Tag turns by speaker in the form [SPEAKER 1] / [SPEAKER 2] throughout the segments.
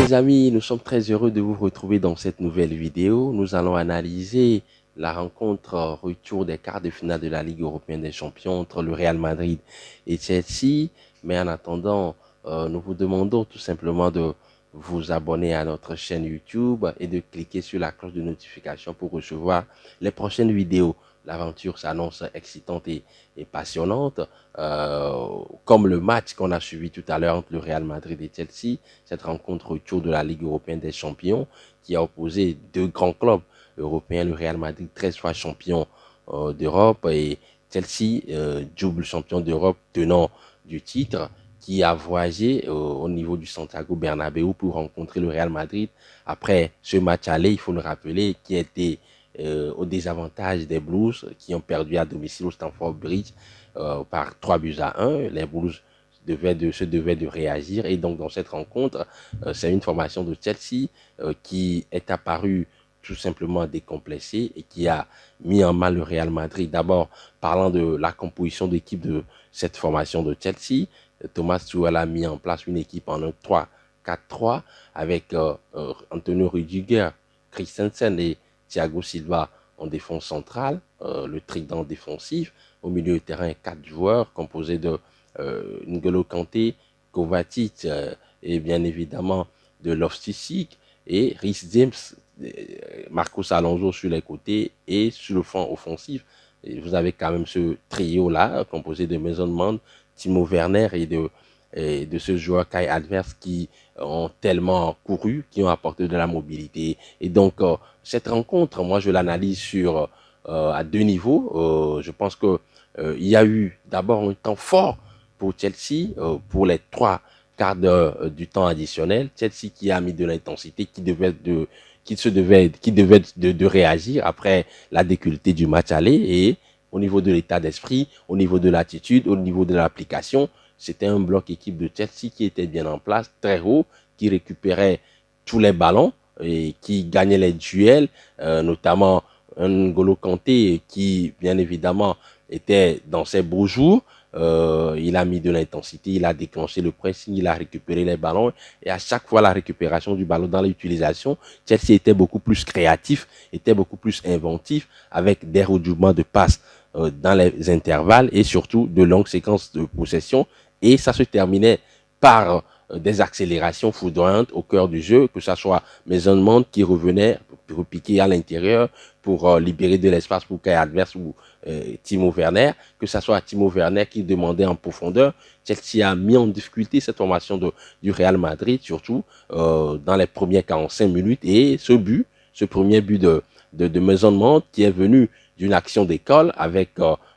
[SPEAKER 1] les amis, nous sommes très heureux de vous retrouver dans cette nouvelle vidéo. Nous allons analyser la rencontre retour des quarts de finale de la Ligue européenne des champions entre le Real Madrid et Chelsea. Mais en attendant, nous vous demandons tout simplement de vous abonner à notre chaîne YouTube et de cliquer sur la cloche de notification pour recevoir les prochaines vidéos. L'aventure s'annonce excitante et passionnante, comme le match qu'on a suivi tout à l'heure entre le Real Madrid et Chelsea, cette rencontre autour de la Ligue européenne des champions qui a opposé deux grands clubs européens, le Real Madrid 13 fois champion d'Europe et Chelsea, double champion d'Europe tenant du titre, qui a voyagé au niveau du Santiago Bernabéu pour rencontrer le Real Madrid. Après ce match aller, il faut le rappeler, qui a été au désavantage des Blues qui ont perdu à domicile au Stamford Bridge par 3 buts à 1. Les Blues se devaient de réagir et donc dans cette rencontre, c'est une formation de Chelsea qui est apparue tout simplement décomplexée et qui a mis en mal le Real Madrid. D'abord, parlant de la composition d'équipe de cette formation de Chelsea, Thomas Tuchel a mis en place une équipe en 1-3-4-3 avec Antonio Rudiger, Christensen et Thiago Silva en défense centrale, le trident défensif. Au milieu de terrain, 4 joueurs composés de N'Golo Kanté, Kovacic et bien évidemment de Loftus-Cheek et Reece James, Marcos Alonso sur les côtés et sur le flanc offensif. Et vous avez quand même ce trio-là composé de Mason Mount, Timo Werner et de ce joueur Kai Havertz qui ont tellement couru, qui ont apporté de la mobilité. Et donc, cette rencontre, moi, je l'analyse à deux niveaux. Je pense que il y a eu d'abord un temps fort pour Chelsea, pour les 3 quarts du temps additionnel. Chelsea qui a mis de l'intensité, qui devait de réagir après la difficulté du match aller et au niveau de l'état d'esprit, au niveau de l'attitude, au niveau de l'application, c'était un bloc équipe de Chelsea qui était bien en place, très haut, qui récupérait tous les ballons et qui gagnait les duels, notamment un N'Golo Kanté qui, bien évidemment, était dans ses beaux jours. Il a mis de l'intensité, il a déclenché le pressing, il a récupéré les ballons et à chaque fois la récupération du ballon dans l'utilisation, Chelsea était beaucoup plus créatif, était beaucoup plus inventif avec des redoublements de passes dans les intervalles et surtout de longues séquences de possession et ça se terminait par des accélérations foudroyantes au cœur du jeu, que ce soit Mason Mount qui revenait pour piquer à l'intérieur pour libérer de l'espace pour Kai Havertz ou Timo Werner, que ce soit Timo Werner qui demandait en profondeur. Chelsea a mis en difficulté cette formation du Real Madrid, surtout dans les premières 45 minutes. Et ce premier but de Mason Mount qui est venu d'une action d'école avec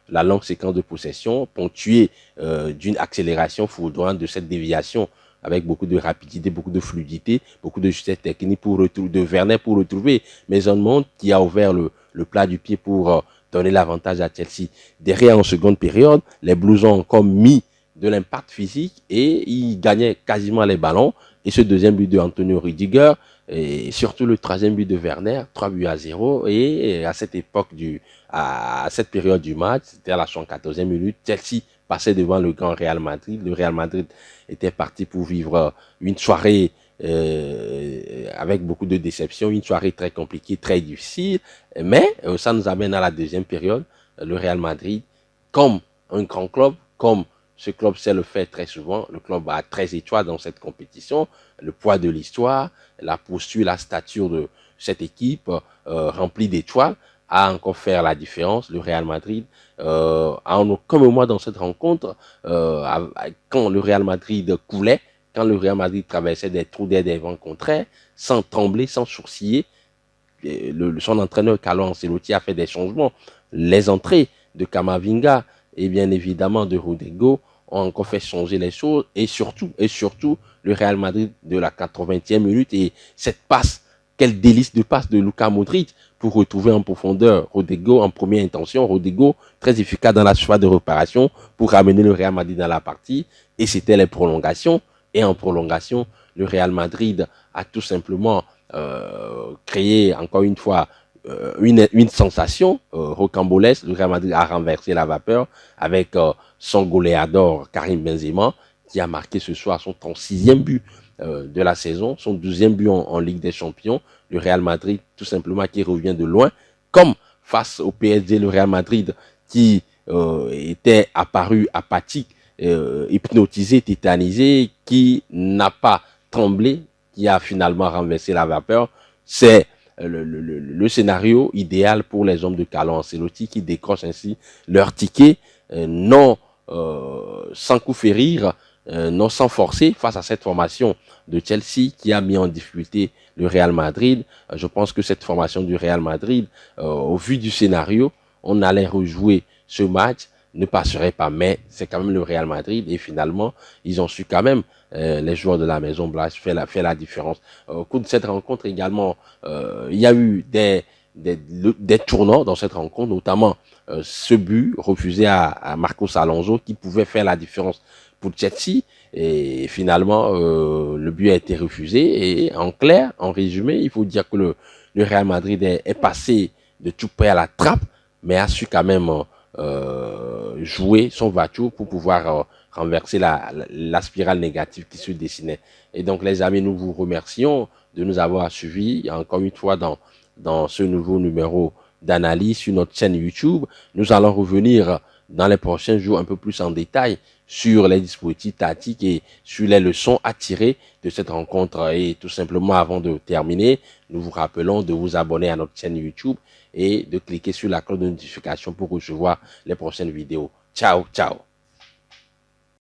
[SPEAKER 1] la longue séquence de possession, ponctuée d'une accélération foudroyante de cette déviation avec beaucoup de rapidité, beaucoup de fluidité, beaucoup de justesse technique de Werner pour retrouver Mason Mount qui a ouvert le plat du pied pour donner l'avantage à Chelsea. Derrière, en seconde période, les Blues ont encore mis de l'impact physique et ils gagnaient quasiment les ballons. Et ce deuxième but de Antonio Rudiger, et surtout le troisième but de Werner, 3 buts à 0. Et à cette époque, à cette période du match, c'était à la 74e minute, Chelsea passait devant le grand Real Madrid. Le Real Madrid était parti pour vivre une soirée avec beaucoup de déceptions, une soirée très compliquée, très difficile. Mais ça nous amène à la deuxième période. Le Real Madrid, comme un grand club, comme ce club sait le faire très souvent, le club a 13 étoiles dans cette compétition, le poids de l'histoire, la posture, la stature de cette équipe remplie d'étoiles a encore fait la différence. Le Real Madrid a en aucun moment dans cette rencontre, quand le Real Madrid coulait, quand le Real Madrid traversait des trous d'air des vents contraires, sans trembler, sans sourciller, son entraîneur Carlo Ancelotti a fait des changements. Les entrées de Camavinga et bien évidemment de Rodrigo ont encore fait changer les choses et surtout le Real Madrid de la 80e minute et cette passe, quel délice de passe de Luka Modric pour retrouver en profondeur Rodrigo en première intention. Rodrigo très efficace dans la surface de réparation pour ramener le Real Madrid dans la partie et c'était les prolongations et en prolongation le Real Madrid a tout simplement créé encore une fois une sensation rocambolesque. Le Real Madrid a renversé la vapeur avec son goléador Karim Benzema qui a marqué ce soir son 36e but de la saison, son 12e but en Ligue des Champions, le Real Madrid tout simplement qui revient de loin, comme face au PSG, le Real Madrid qui était apparu apathique, hypnotisé, tétanisé, qui n'a pas tremblé, qui a finalement renversé la vapeur. C'est le scénario idéal pour les hommes de Carlo Ancelotti qui décrochent ainsi leur ticket, non sans coup férir, non sans forcer face à cette formation de Chelsea qui a mis en difficulté le Real Madrid. Je pense que cette formation du Real Madrid, au vu du scénario, on allait rejouer ce match, ne passerait pas, mais c'est quand même le Real Madrid et finalement, ils ont su quand même, les joueurs de la Maison Blanche, faire la différence. Au cours de cette rencontre également, il y a eu des tournants dans cette rencontre, notamment ce but refusé à Marcos Alonso qui pouvait faire la différence pour Chelsea. Et finalement, le but a été refusé. Et en clair, en résumé, il faut dire que le Real Madrid est passé de tout près à la trappe, mais a su quand même jouer son voiture pour pouvoir renverser la spirale négative qui se dessinait. Et donc, les amis, nous vous remercions de nous avoir suivis encore une fois dans ce nouveau numéro d'analyse sur notre chaîne YouTube. Nous allons revenir dans les prochains jours un peu plus en détail sur les dispositifs tactiques et sur les leçons à tirer de cette rencontre. Et tout simplement, avant de terminer, nous vous rappelons de vous abonner à notre chaîne YouTube et de cliquer sur la cloche de notification pour recevoir les prochaines vidéos. Ciao, ciao.